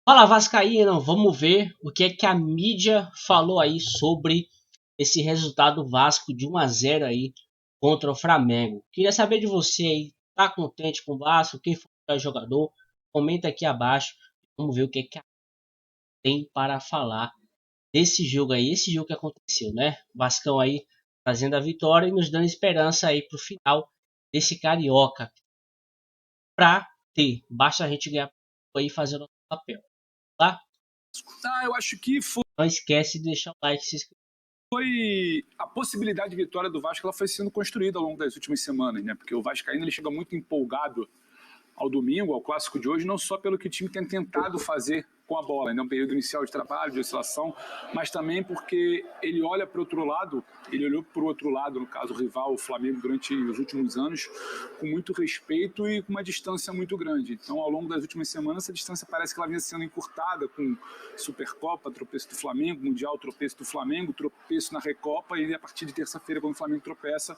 Fala Vascaíno, vamos ver o que é que a mídia falou aí sobre esse resultado Vasco de 1-0 aí contra o Flamengo. Queria saber de você aí, tá contente com o Vasco? Quem foi o melhor jogador? Comenta aqui abaixo. Vamos ver o que é que tem para falar desse jogo aí, esse jogo que aconteceu, né? O Vascão aí trazendo a vitória e nos dando esperança aí pro final desse Carioca. Pra ter, basta a gente ganhar aí e fazer o nosso papel, tá? Eu acho que Não esquece de deixar o like, se inscrever. foi a possibilidade de vitória do Vasco, ela foi sendo construída ao longo das últimas semanas, né? Porque o Vascaíno ele chega muito empolgado ao domingo, ao clássico de hoje, não só pelo que o time tem tentado fazer com a bola, né? Um período inicial de trabalho, de oscilação, mas também porque ele olha para o outro lado, ele olhou para o outro lado, no caso o rival, o Flamengo, durante os últimos anos, com muito respeito e com uma distância muito grande. Então, ao longo das últimas semanas, essa distância parece que ela vinha sendo encurtada com Supercopa, tropeço do Flamengo, Mundial, tropeço do Flamengo, tropeço na Recopa, e a partir de terça-feira, quando o Flamengo tropeça,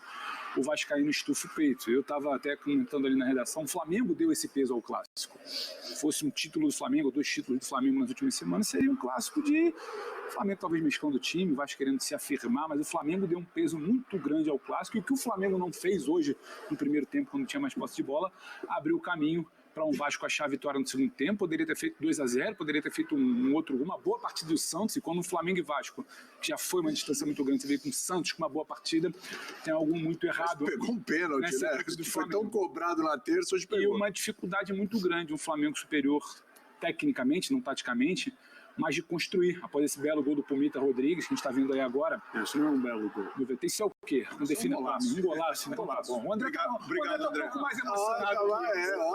o Vascaíno estufa o peito. Eu estava até comentando ali na redação, o Flamengo deu esse peso ao clássico. Se fosse um título do Flamengo, 2 títulos do Flamengo nas últimas semanas, seria um clássico de o Flamengo talvez mesclando o time, o Vasco querendo se afirmar, mas o Flamengo deu um peso muito grande ao clássico, e o que o Flamengo não fez hoje, no primeiro tempo, quando tinha mais posse de bola, abriu o caminho para um Vasco achar a vitória no segundo tempo. Poderia ter feito 2-0, poderia ter feito uma boa partida do Santos, e quando o Flamengo e Vasco, que já foi uma distância muito grande, você veio com o Santos com uma boa partida, tem algo muito errado. Mas pegou um pênalti, né? Foi tão cobrado na terça, hoje pegou. E uma dificuldade muito grande, um Flamengo superior tecnicamente, não taticamente, mas de construir. Após esse belo gol do Pumita Rodrigues, que a gente está vendo aí agora. Isso não é um belo gol. Isso é o quê? Não define um golaço. Então tá bom. O André obrigado, tá um pouco mais emocionado.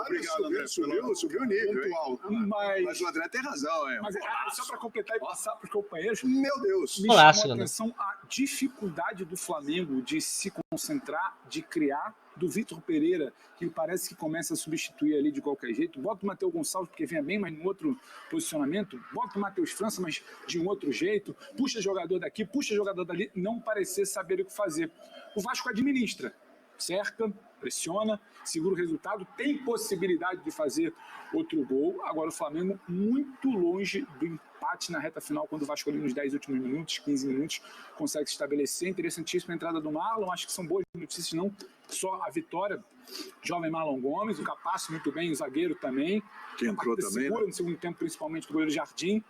Obrigado, André. Subiu o nível. Muito alto. Mas o André tem razão, é. Mas só para completar e passar para os companheiros. Meu Deus. Me chamou a atenção a dificuldade do Flamengo de se concentrar, de criar, do Vitor Pereira, que parece que começa a substituir ali de qualquer jeito. Bota o Matheus Gonçalves, porque vinha bem, mas em outro posicionamento. Bota o Matheus França, mas de um outro jeito. Puxa jogador daqui, puxa jogador dali. Não parecer saber o que fazer. O Vasco administra, cerca, pressiona, segura o resultado, tem possibilidade de fazer outro gol. Agora o Flamengo muito longe do empate na reta final, quando o Vasco ali nos 10 últimos minutos, 15 minutos, consegue se estabelecer. Interessantíssima a entrada do Marlon, acho que são boas notícias, não só a vitória. Jovem Marlon Gomes, o Capasso muito bem, o zagueiro também. Que entrou também, segura, né? No segundo tempo, principalmente do goleiro Jardim.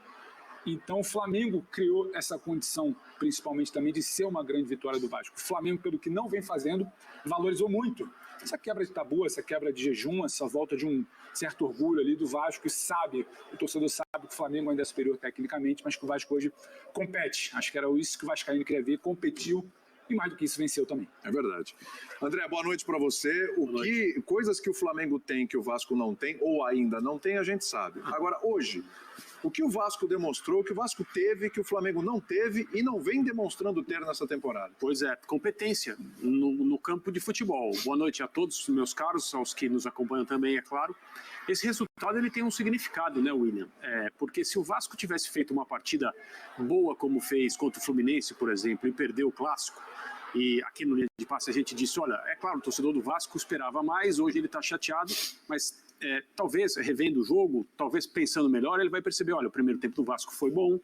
Então o Flamengo criou essa condição, principalmente também, de ser uma grande vitória do Vasco. O Flamengo, pelo que não vem fazendo, valorizou muito essa quebra de tabu, essa quebra de jejum, essa volta de um certo orgulho ali do Vasco, e sabe, o torcedor sabe que o Flamengo ainda é superior tecnicamente, mas que o Vasco hoje compete. Acho que era isso que o Vascaíno queria ver, competiu, e mais do que isso, venceu também. É verdade. André, boa noite para você. Coisas que o Flamengo tem que o Vasco não tem, ou ainda não tem, a gente sabe. Agora, hoje, o que o Vasco demonstrou, o que o Vasco teve, que o Flamengo não teve e não vem demonstrando ter nessa temporada? Pois é, competência no campo de futebol. Boa noite a todos, meus caros, aos que nos acompanham também, é claro. Esse resultado ele tem um significado, né, William? Porque se o Vasco tivesse feito uma partida boa como fez contra o Fluminense, por exemplo, e perdeu o Clássico, e aqui no Linha de Passe a gente disse, olha, é claro, o torcedor do Vasco esperava mais, hoje ele está chateado, mas talvez, revendo o jogo, talvez pensando melhor, ele vai perceber, olha, o primeiro tempo do Vasco foi bom,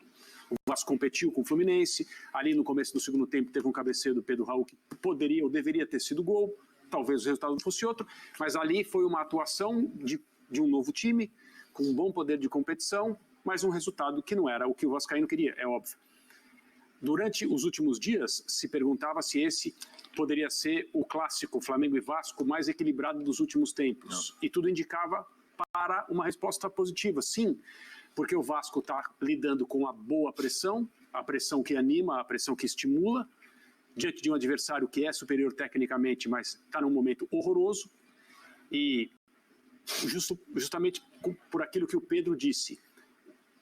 o Vasco competiu com o Fluminense, ali no começo do segundo tempo teve um cabeceio do Pedro Raul que poderia ou deveria ter sido gol, talvez o resultado fosse outro, mas ali foi uma atuação de um novo time, com um bom poder de competição, mas um resultado que não era o que o Vascaíno queria, é óbvio. Durante os últimos dias, se perguntava se esse poderia ser o clássico Flamengo e Vasco mais equilibrado dos últimos tempos. Não. E tudo indicava para uma resposta positiva. Sim, porque o Vasco está lidando com a boa pressão, a pressão que anima, a pressão que estimula, diante de um adversário que é superior tecnicamente, mas está num momento horroroso. E justamente por aquilo que o Pedro disse,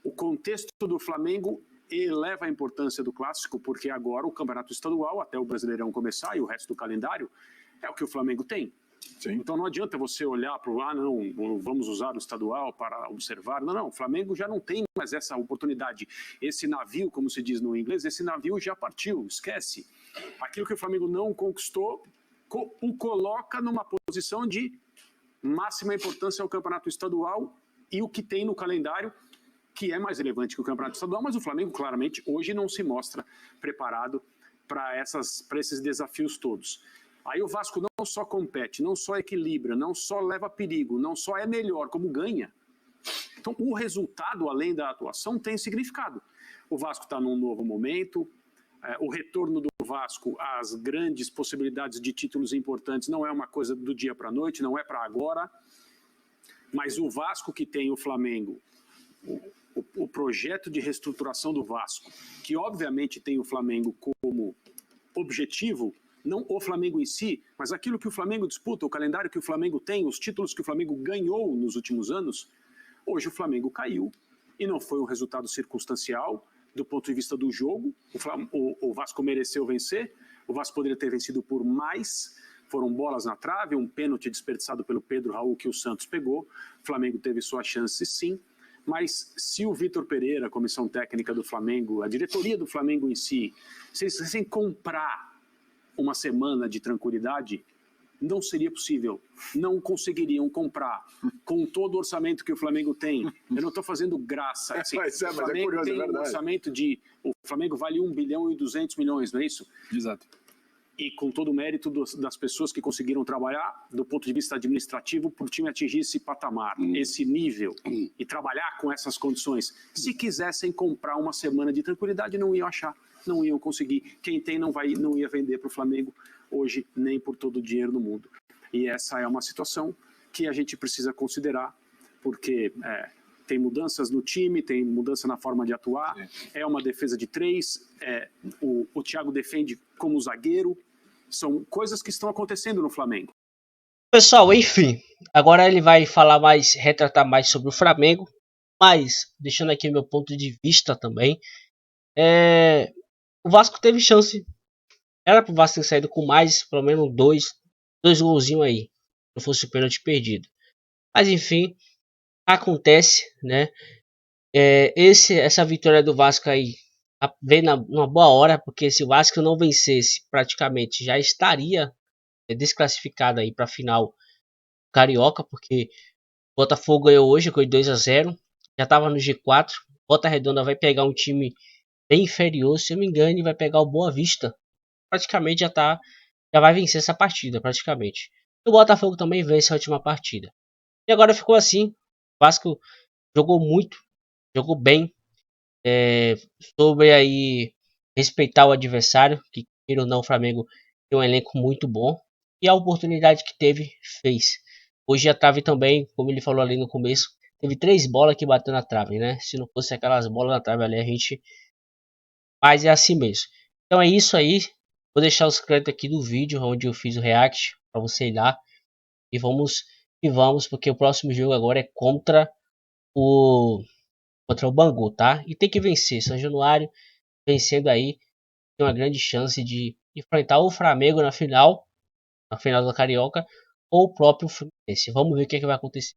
o contexto do Flamengo eleva a importância do clássico, porque agora o campeonato estadual, até o Brasileirão começar e o resto do calendário, é o que o Flamengo tem. Sim. Então não adianta você olhar para lá, não, vamos usar o estadual para observar. Não, o Flamengo já não tem mais essa oportunidade. Esse navio, como se diz no inglês, esse navio já partiu, esquece. Aquilo que o Flamengo não conquistou, o coloca numa posição de máxima importância ao campeonato estadual e o que tem no calendário, que é mais relevante que o Campeonato Estadual, mas o Flamengo claramente hoje não se mostra preparado para esses desafios todos. Aí o Vasco não só compete, não só equilibra, não só leva perigo, não só é melhor, como ganha. Então o resultado, além da atuação, tem significado. O Vasco está num novo momento, o retorno do Vasco às grandes possibilidades de títulos importantes não é uma coisa do dia para a noite, não é para agora, mas o Vasco que tem o Flamengo, o projeto de reestruturação do Vasco, que obviamente tem o Flamengo como objetivo, não o Flamengo em si, mas aquilo que o Flamengo disputa, o calendário que o Flamengo tem, os títulos que o Flamengo ganhou nos últimos anos, hoje o Flamengo caiu e não foi um resultado circunstancial do ponto de vista do jogo. O Vasco mereceu vencer, o Vasco poderia ter vencido por mais, foram bolas na trave, um pênalti desperdiçado pelo Pedro Raul que o Santos pegou, o Flamengo teve sua chance sim, mas se o Vitor Pereira, a comissão técnica do Flamengo, a diretoria do Flamengo em si, se eles quisessem comprar uma semana de tranquilidade, não seria possível. Não conseguiriam comprar com todo o orçamento que o Flamengo tem. Eu não estou fazendo graça. Assim, Mas o Flamengo curioso, tem um orçamento de... O Flamengo vale 1 bilhão e 200 milhões, não é isso? Exato. E com todo o mérito das pessoas que conseguiram trabalhar, do ponto de vista administrativo, para o time atingir esse patamar, esse nível, e trabalhar com essas condições. Se quisessem comprar uma semana de tranquilidade, não iam achar, não iam conseguir. Quem tem não ia vender para o Flamengo hoje, nem por todo o dinheiro do mundo. E essa é uma situação que a gente precisa considerar, porque tem mudanças no time, tem mudança na forma de atuar, é uma defesa de 3, o Thiago defende como zagueiro, são coisas que estão acontecendo no Flamengo. Pessoal, enfim, agora ele vai falar mais, retratar mais sobre o Flamengo, mas deixando aqui meu ponto de vista também, o Vasco teve chance, era pro Vasco ter saído com mais, pelo menos dois golzinhos aí, se não fosse o pênalti perdido. Mas enfim, acontece, né? Essa vitória do Vasco aí vem numa boa hora, porque se o Vasco não vencesse, praticamente já estaria desclassificado aí para a final carioca, porque o Botafogo ganhou hoje, com 2-0, já estava no G4. Volta Redonda vai pegar um time bem inferior, se eu não me engano, e vai pegar o Boa Vista. Praticamente já vai vencer essa partida, praticamente. E o Botafogo também vence a última partida. E agora ficou assim, o Vasco jogou muito, jogou bem, sobre aí respeitar o adversário, que queira ou não, o Flamengo tem um elenco muito bom, e a oportunidade que teve, fez. Hoje a trave também, como ele falou ali no começo, teve 3 bolas que bateu na trave, né? Se não fosse aquelas bolas na trave ali, a gente faz assim mesmo. Então é isso aí, vou deixar os créditos aqui do vídeo onde eu fiz o react, para você ir lá, e vamos, porque o próximo jogo agora é contra o Bangu, tá? E tem que vencer. São Januário vencendo aí, tem uma grande chance de enfrentar o Flamengo na final da Carioca, ou o próprio Fluminense. Vamos ver o que vai acontecer.